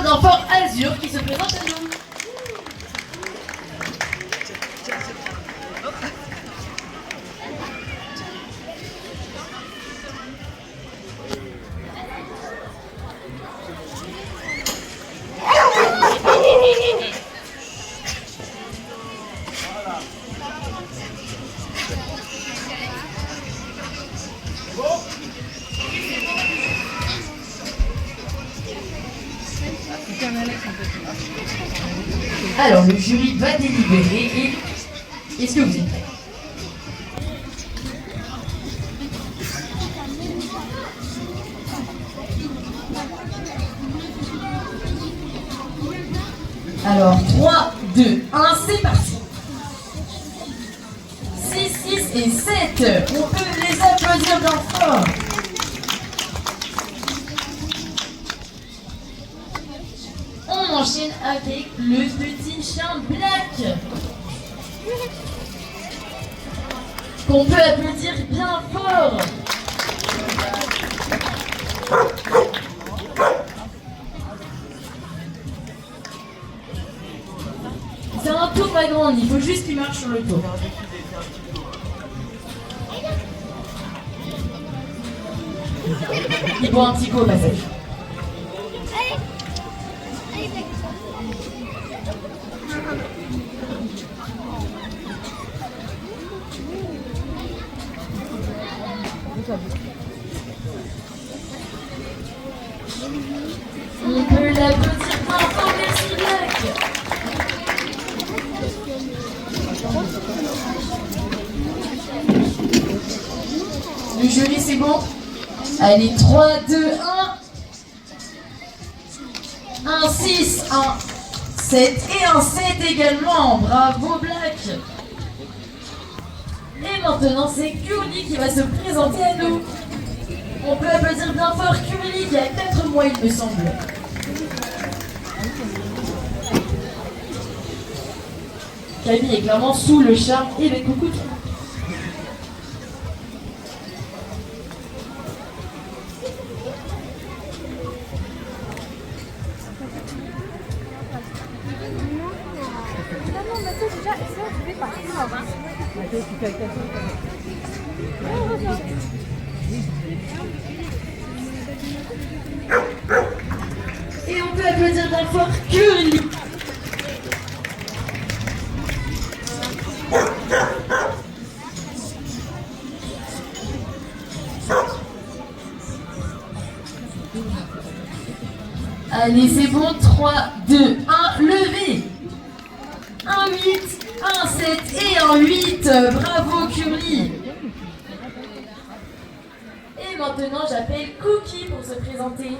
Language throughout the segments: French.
d'enfant Azur qui se présente à nous. Alors, le jury va délibérer et est-ce que vous êtes prêts? Alors, 3, 2, 1, c'est parti. 6, 6 et 7. On peut les applaudir bien fort. On enchaîne avec le petit chien Black. Qu'on peut applaudir bien fort. C'est un tour pas grand, il faut juste qu'il marche sur le tour. Il boit un petit coup au passage. On peut l'applaudir fort, merci Black. Le jury c'est bon? Allez, 3, 2, 1. 1, 6, 1, 7 et un 7 également. Bravo Black. Et maintenant c'est Curly qui va se présenter à nous. On peut applaudir bien fort Curly qui a 4 mois il me semble. Camille est clairement sous le charme et les coucous. Et on peut applaudir bien fort Curly. Allez, c'est bon, 3, 2, 1, levez. 1, 8, 1, 7 et un 8. Bravo Curly. Et maintenant, j'appelle Cookie pour se présenter.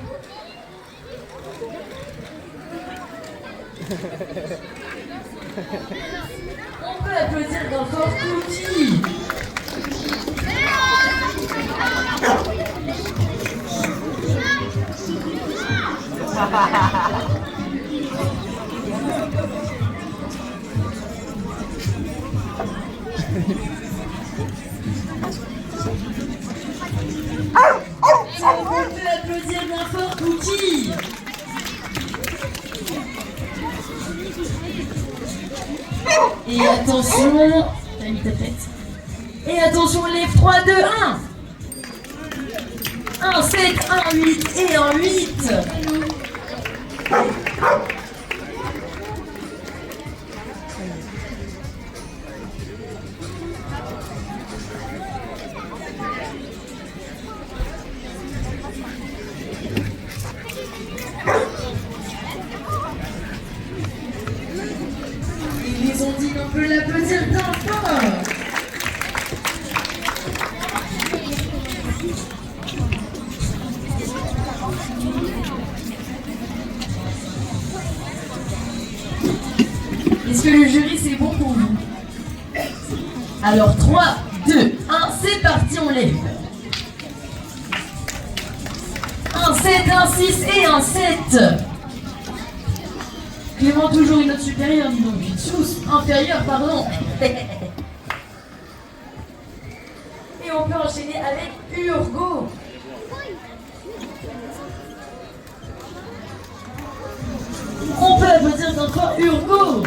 On peut applaudir bien fort Cookie. On peut applaudir bien fort Cookie. Et attention, t'as mis ta tête. Et attention, les 3, 2, 1. 1, 7, 1, 8 et un 8. Ils ont dit qu'on peut l'applaudir bien fort. Est-ce que le jury c'est bon pour vous? Alors 3, 2, 1, c'est parti, on lève. 1, 7, 1, 6 et un 7. Clément, toujours une note supérieure, dis donc. Inférieure, pardon. Et on peut enchaîner avec Urgo. enfants Urgo.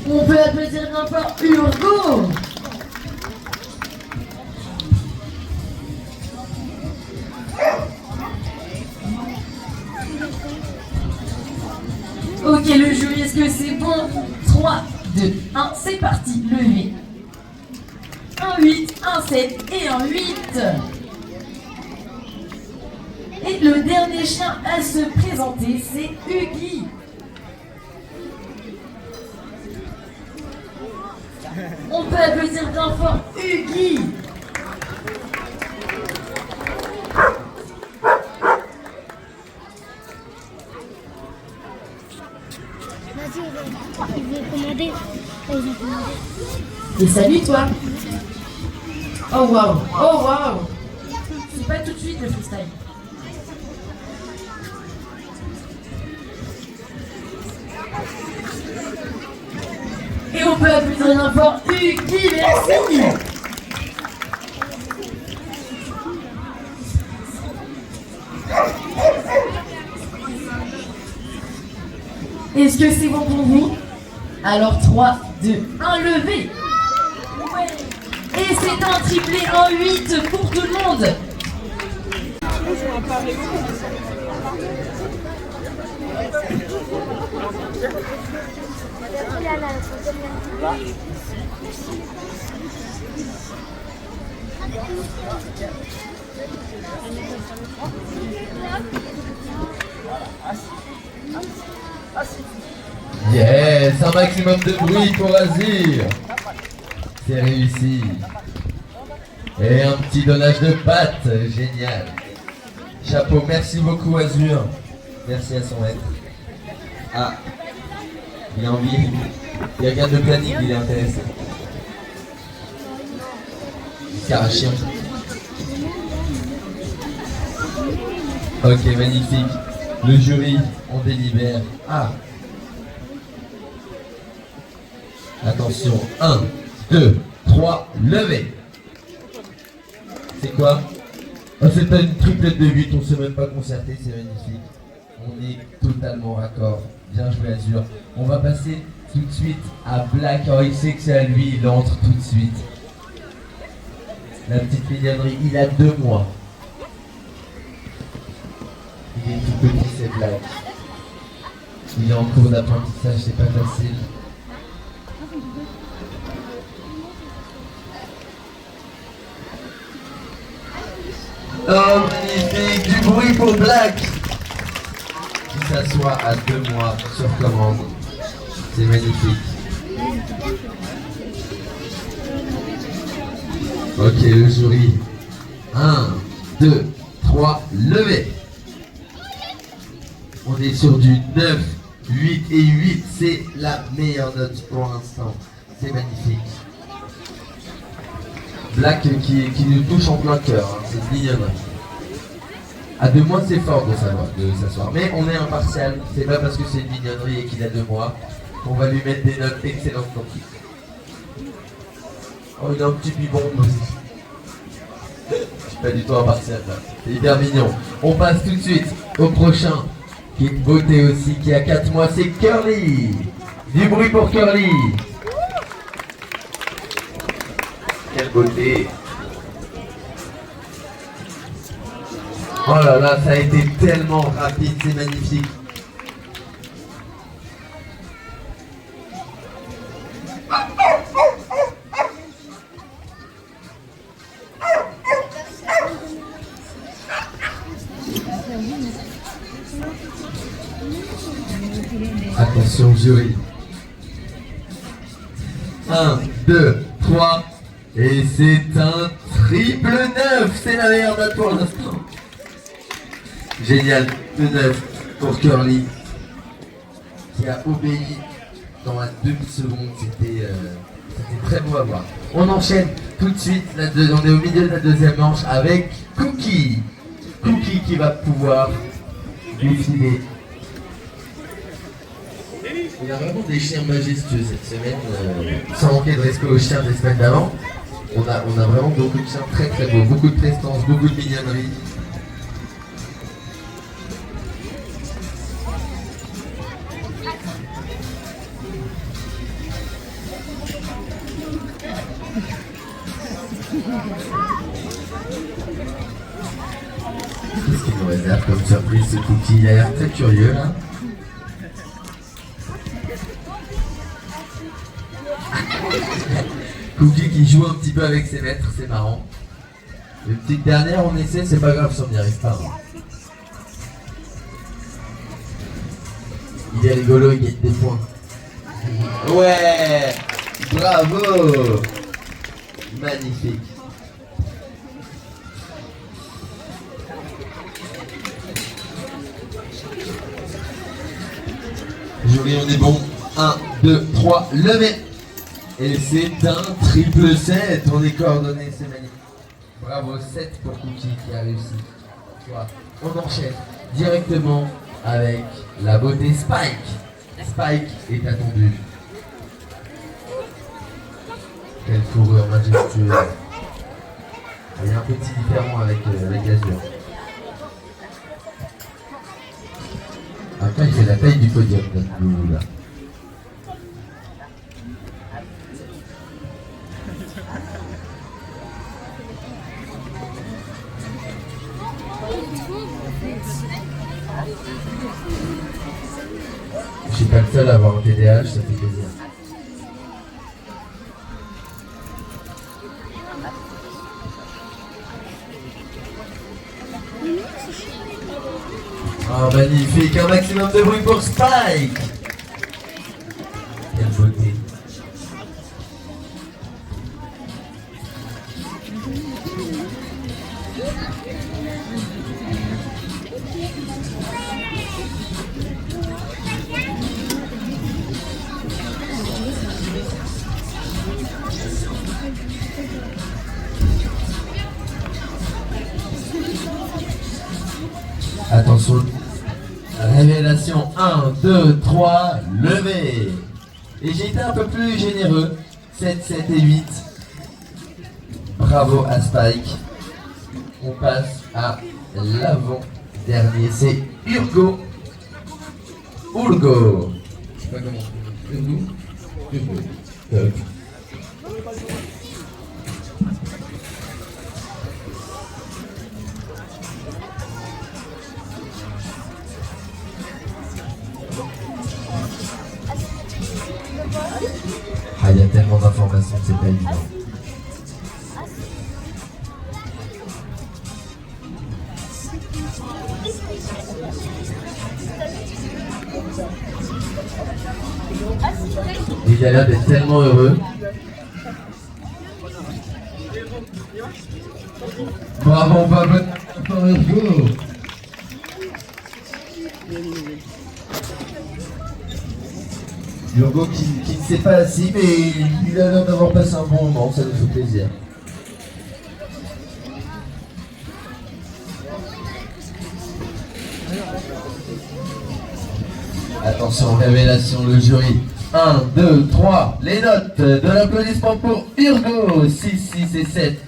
On peut applaudir bien fort Urgo. Ok, le jury, est-ce que c'est bon? 3, 2, 1, c'est parti, levez. Un 8, un 7 et un 8. Et le dernier chien à se présenter, c'est Huggy. On peut applaudir bien fort Huggy. Vas-y, ils vont commander. Ils ont commandé. Et salut toi. Oh waouh, oh waouh. C'est pas tout de suite le freestyle. Et on peut applaudir bien fort Huggy, merci. Est-ce que c'est bon pour vous? Alors 3, 2, 1, levez. Et c'est un triplé, un 8 pour tout le monde. Yes, un maximum de bruit pour Azur. C'est réussi. Et un petit donnage de pattes, génial. Chapeau, merci beaucoup Azur. Merci à son maître. Ah, il a envie. Il regarde le planning, il est intéressé. Car un chien. Ok, magnifique. Le jury, on délibère. Ah. Attention, 1, 2, 3, levez. C'est quoi? Oh, c'est pas une triplette de 8, on s'est même pas concerté, c'est magnifique. On est totalement raccord. Bien joué Azur. On va passer tout de suite à Black. Oh, il sait que c'est à lui, il entre tout de suite. La petite mignonnerie, il a 2 mois. Il est tout petit, c'est Black. Il est en cours d'apprentissage, c'est pas facile. Oh, magnifique, du bruit pour Black qui s'assoit à 2 mois sur commande. C'est magnifique. Ok, le jury. 1, 2, 3, levez. On est sur du 9, 8 et 8. C'est la meilleure note pour l'instant. C'est magnifique. Black qui nous touche en plein cœur, hein. C'est mignonne. À 2 mois, c'est fort de s'asseoir. Mais on est impartial. C'est pas parce que c'est une mignonnerie et qu'il a 2 mois qu'on va lui mettre des notes excellentes non plus. Oh, il a un petit bibon aussi. Je suis pas du tout impartial là. C'est hyper mignon. On passe tout de suite au prochain, qui est une beauté aussi, qui a 4 mois, c'est Curly. Du bruit pour Curly. Quelle beauté. Oh là là, ça a été tellement rapide, c'est magnifique. Attention jury. 1, 2, 3. Et c'est un triple 9. C'est la meilleure note pour l'instant. Génial. Le 9 pour Curly. Qui a obéi dans la demi-seconde. C'était C'était très beau à voir. On enchaîne tout de suite, on est au milieu de la deuxième manche avec Cookie. Cookie qui va pouvoir défiler. On a vraiment des chiens majestueux cette semaine, sans manquer de respect aux chiens des semaines d'avant. On a vraiment beaucoup de chiens très très beaux, beaucoup de prestance, beaucoup de mignonnerie. Qu'est-ce qu'il nous réserve comme surprise ce Cookie? Il a l'air très curieux là. Cookie qui joue un petit peu avec ses maîtres, c'est marrant. Une petite dernière, on essaie, c'est pas grave si on n'y arrive pas. Il est rigolo, il gagne des points. Ouais! Bravo! Magnifique. Jury, on est bon. 1, 2, 3, levez! Et c'est un triple 7, on est coordonné, c'est magnifique. Bravo, 7 pour Cookie qui a réussi. On enchaîne directement avec la beauté Spike. Spike est attendu. Quelle fourrure majestueuse. Il y a un petit différent avec Azure. Après, il fait la taille du podium, notre loulou là. Je suis pas le seul à avoir un TDAH, ça fait plaisir. Oh magnifique, un maximum de bruit pour Spike. Quelle beauté. Attention, révélation 1, 2, 3, levez. Et j'ai été un peu plus généreux, 7, 7 et 8. Bravo à Spike. On passe à l'avant-dernier, c'est Urgo. Urgo. Je sais pas comment. Urgo. Top. Ah, il y a tellement d'informations, c'est pas évident. Il a l'air d'être tellement heureux. Bravo, Pablo. Urgo qui ne s'est pas assis, mais il a l'air d'avoir passé un bon moment, ça nous fait plaisir. Attention, révélation, le jury. 1, 2, 3, les notes de l'applaudissement pour Urgo. 6, 6 et 7.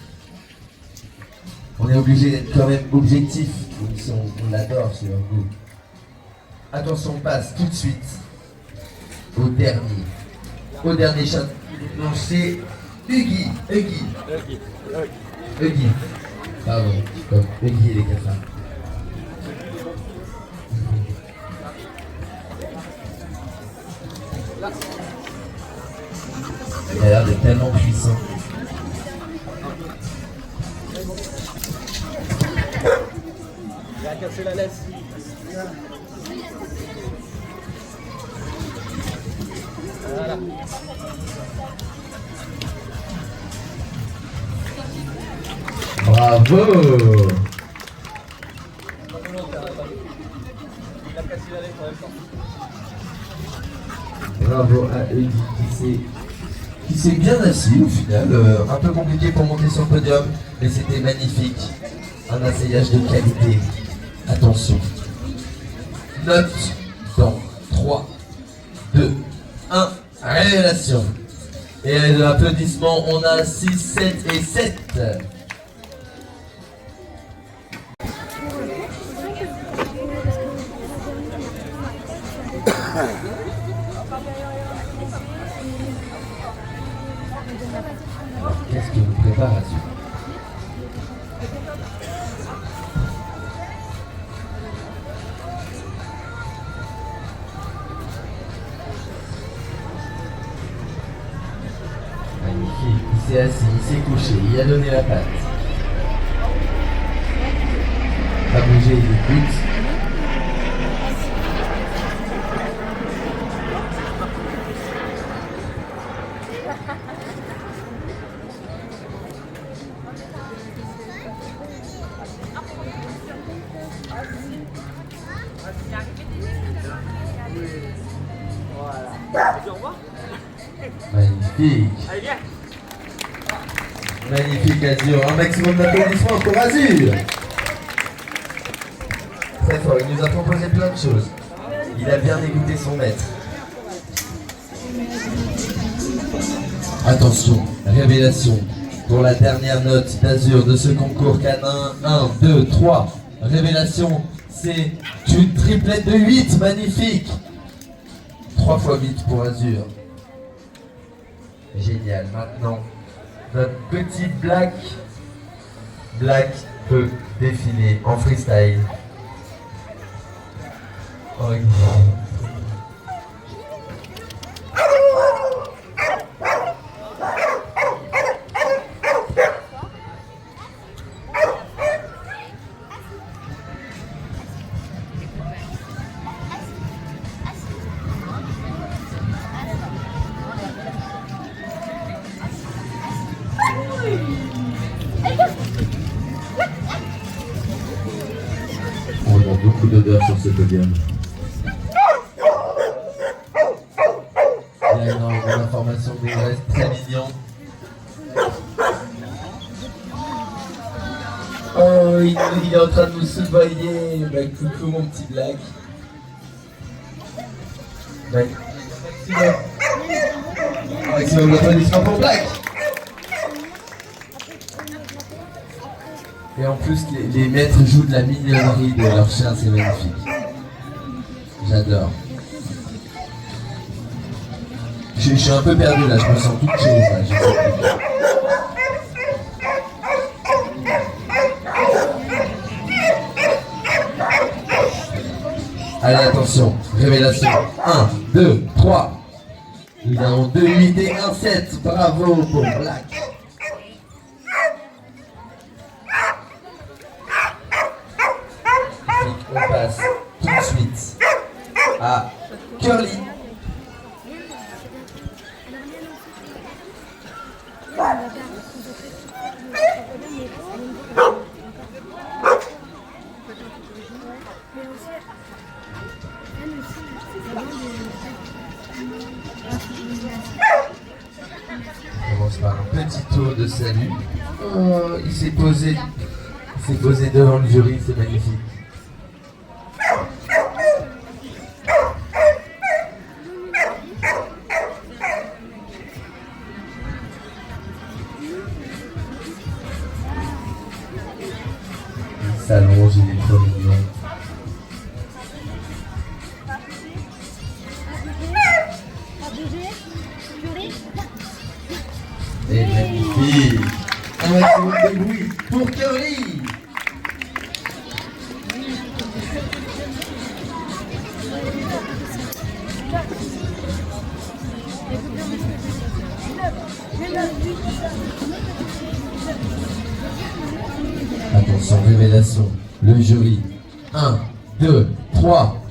On est obligé d'être quand même objectif, même si on l'adore ce Urgo. Attention, on passe tout de suite au dernier chat. Non, c'est Huggy. Pardon, comme Huggy et les cafards. Il a l'air d'être tellement puissant. Il a cassé la laisse. Voilà. Bravo. Il a cassé la laisse en même temps. Bravo à Huggy qui s'est qui s'est bien assis au final. Un peu compliqué pour monter sur le podium, mais c'était magnifique. Un asseyage de qualité. Attention. Note dans 3, 2, 1. Révélation. Et de l'applaudissement, on a 6, 7 et 7. Alors, qu'est-ce que vous préparez à suivre? Magnifique, il s'est assis, il s'est couché, il a donné la patte. Pas bouger, il écoute. Magnifique. Magnifique Azur. Un maximum d'applaudissements pour Azur. Très fort, il nous a proposé plein de choses. Il a bien écouté son maître. Attention, révélation. Pour la dernière note d'Azur de ce concours canin. 1, 2, 3. Révélation, c'est une triplette de 8. Magnifique. 3 x 8 pour Azur. Génial. Maintenant, notre petit Black peut défiler en freestyle. Oh, on a beaucoup d'odeurs sur ce podium. Il y a énormément d'informations, mais il reste très mignon. Oh, il est en train de nous soudoyer. Bah, coucou mon petit Black. Maximum d'applaudissements pour Black. Et en plus, les maîtres jouent de la mignonnerie de leur chien, c'est magnifique. J'adore. Je suis un peu perdu là, je me sens toute chose là, je sais plus. Allez, attention, révélation. 1, 2, 3. Nous avons 2, 8 et 1, 7. Bravo pour Black. On passe tout de suite à Curly. On commence par un petit tour de salut. Oh, il s'est posé devant le jury, c'est magnifique. Il s'allonge, il est trop mignon. Et magnifique. Un maximum de bruit pour Curly. Attention, révélation. Le jury. 1, 2, 3.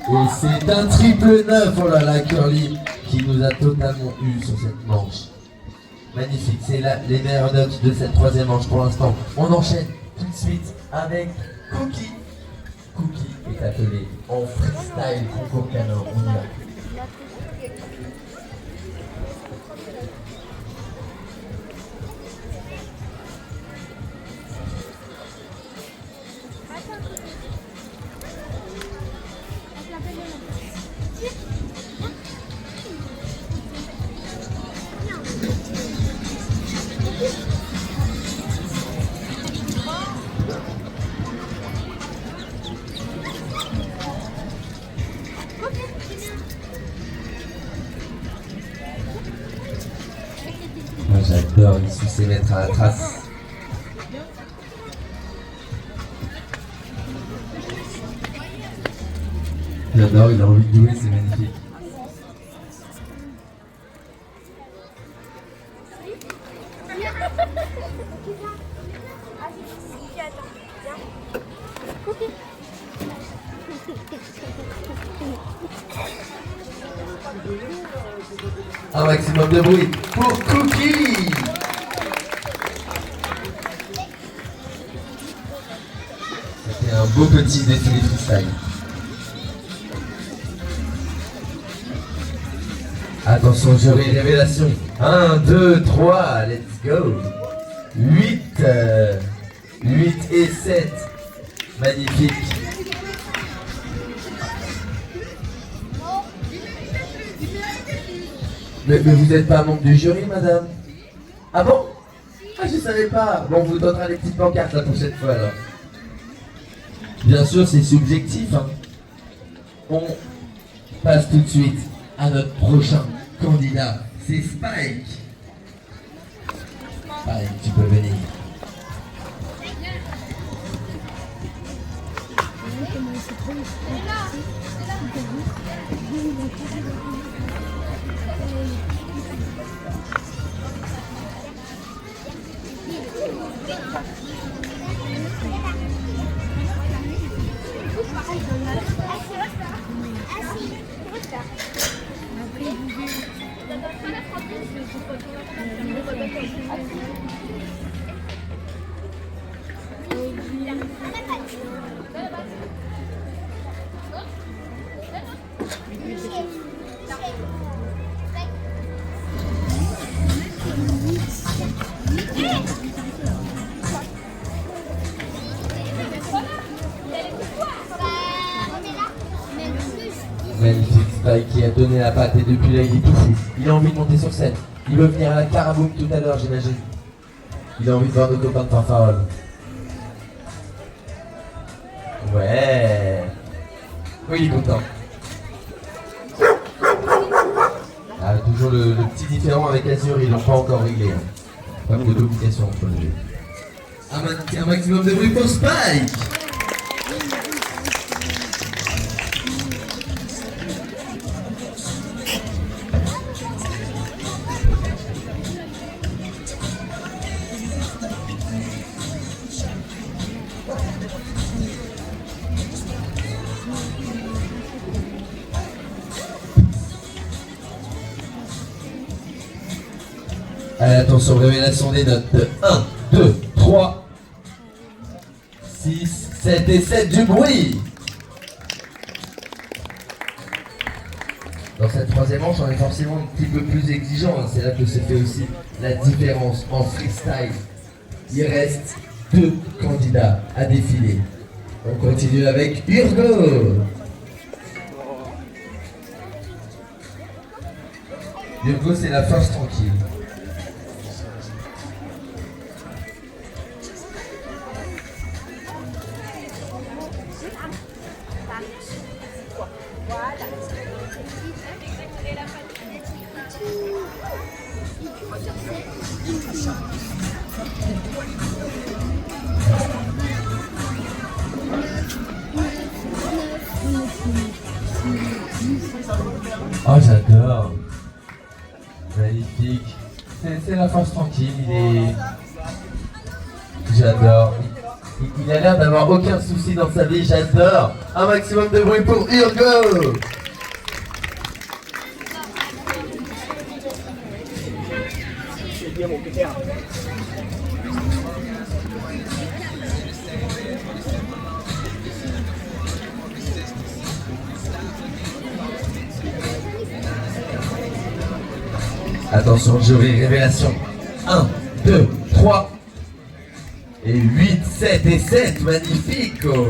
Et c'est un triple 9. Oh là là, Curly qui nous a totalement eu sur cette manche. Magnifique, c'est les meilleures notes de cette troisième manche pour l'instant. On enchaîne tout de suite avec Cookie. Cookie est appelé en freestyle concours canin. On y va. J'adore, il suit ses maîtres à la trace. J'adore, il a envie de jouer, c'est magnifique. Un maximum de bruit pour Cookie. C'était un beau petit défilé freestyle. Attention, jury révélation. 1, 2, 3, let's go. 8 et 7. Magnifique. Mais vous n'êtes pas membre du jury, madame? Ah bon? Ah, je savais pas. Bon, on vous donnera les petites pancartes la prochaine fois alors. Bien sûr, c'est subjectif. Hein. On passe tout de suite à notre prochain candidat. C'est Spike. Spike, tu peux venir. Magnifique Spike qui a donné la patte et depuis là il est tout fou. Il a envie de monter sur scène. Il veut venir à la Caraboum tout à l'heure, j'imagine. Il a envie de voir nos copains de fanfarone. Ouais. Oui, il est content. Ah, toujours le petit différent avec Azure, ils l'ont pas encore réglé. Hein. Pas de communication entre les deux. Un maximum de bruit pour Spike. Allez, attention, révélation des notes. 1, 2, 3, 6, 7 et 7 du bruit. Dans cette troisième manche, on est forcément un petit peu plus exigeant. Hein. C'est là que se fait aussi la différence en freestyle. Il reste 2 candidats à défiler. On continue avec Urgo. Urgo, c'est la force tranquille. Oh, j'adore. Magnifique. C'est la force tranquille. J'adore. Il a l'air d'avoir aucun souci dans sa vie. J'adore. Un maximum de bruit pour Urgo. Attention, jury révélation. 1, 2, 3 et 8, 7 et 7. Magnifique. Oh.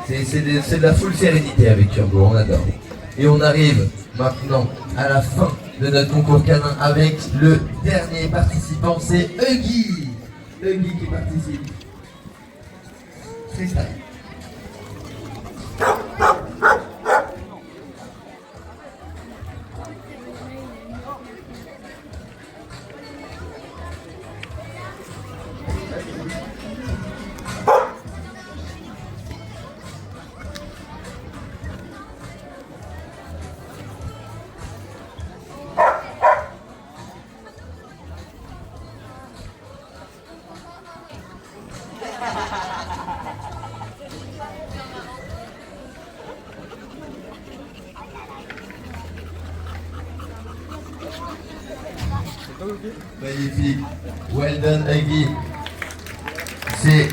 C'est de la full sérénité avec Urgo, on adore. Et on arrive maintenant à la fin de notre concours canin avec le dernier participant, c'est Huggy. Huggy qui participe. Freestyle. « 1, Magnifique. Well done, Huggy. C'est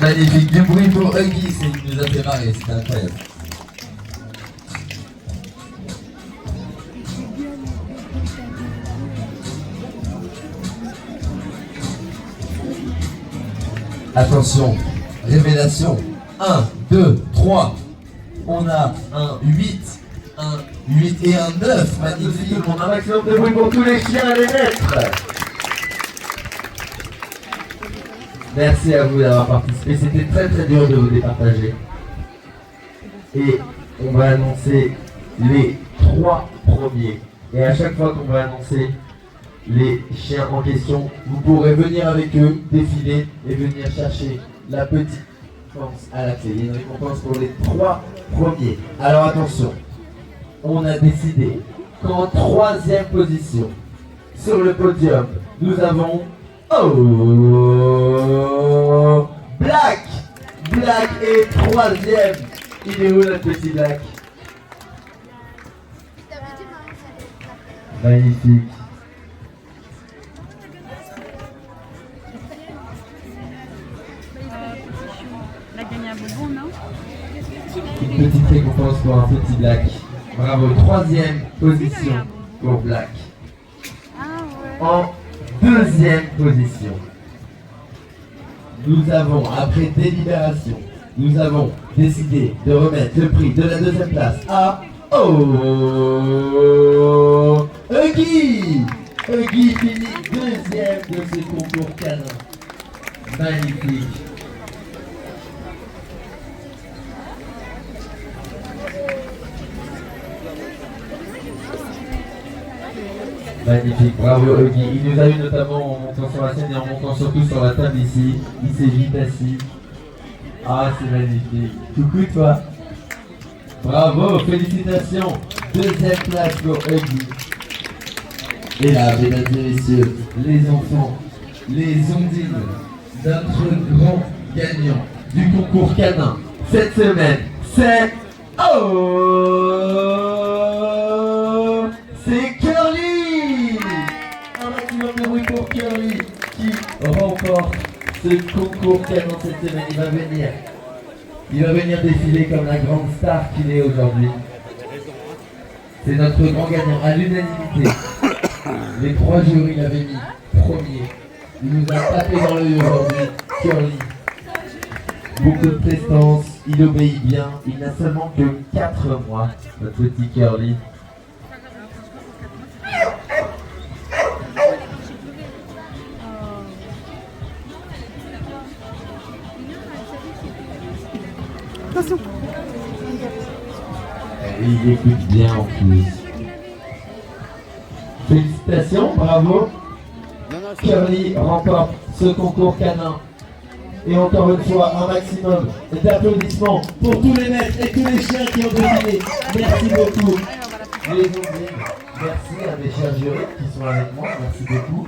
magnifique. Du bruit pour Huggy, il nous a fait marrer, c'était incroyable. Attention, révélation. 1, 2, 3. On a un 8, un 8 et un 9. Magnifique. On a un maximum de bruit pour tous les chiens et les maîtres. Merci à vous d'avoir participé. C'était très très dur de vous départager. Et on va annoncer les 3 premiers. Et à chaque fois qu'on va annoncer les chiens en question, vous pourrez venir avec eux, défiler et venir chercher la petite récompense à la clé. Il y a une récompense pour les 3 premiers. Alors attention, on a décidé qu'en 3e position sur le podium, nous avons Black. Black est 3e. Il est où notre petit Black? Magnifique. Il a gagné un bonbon, non? Une petite récompense pour un petit Black. Bravo, 3e position pour Black. Ah ouais. En 2e position, nous avons, après délibération, nous avons décidé de remettre le prix de la 2e place à Huggy. Huggy finit 2e de ce concours canin. Magnifique. Magnifique, bravo Huggy. Il nous a eu notamment en montant sur la scène et en montant surtout sur la table ici. Il s'est vite assis. Ah, c'est magnifique. Coucou toi. Bravo, félicitations. 2e place pour Huggy. Et là, mesdames et messieurs, les enfants, les ondines, notre grand gagnant du concours canin cette semaine, c'est c'est Curly. Un maximum de bruit pour Curly qui remporte ce concours canin cette semaine. Il va venir défiler comme la grande star qu'il est aujourd'hui. C'est notre grand gagnant à l'unanimité. Les 3 jurys l'avaient mis premier. Il nous a tapé dans l'œil aujourd'hui, Curly. Beaucoup de prestance, il obéit bien. Il n'a seulement que 4 mois, notre petit Curly. Attention. Et il écoute bien en plus. Félicitations, bravo. Curly remporte ce concours canin. Et encore une fois, un maximum d'applaudissements pour tous les maîtres et tous les chiens qui ont défilé. Merci beaucoup. Les ondines, merci à mes chers jurés qui sont avec moi. Merci beaucoup.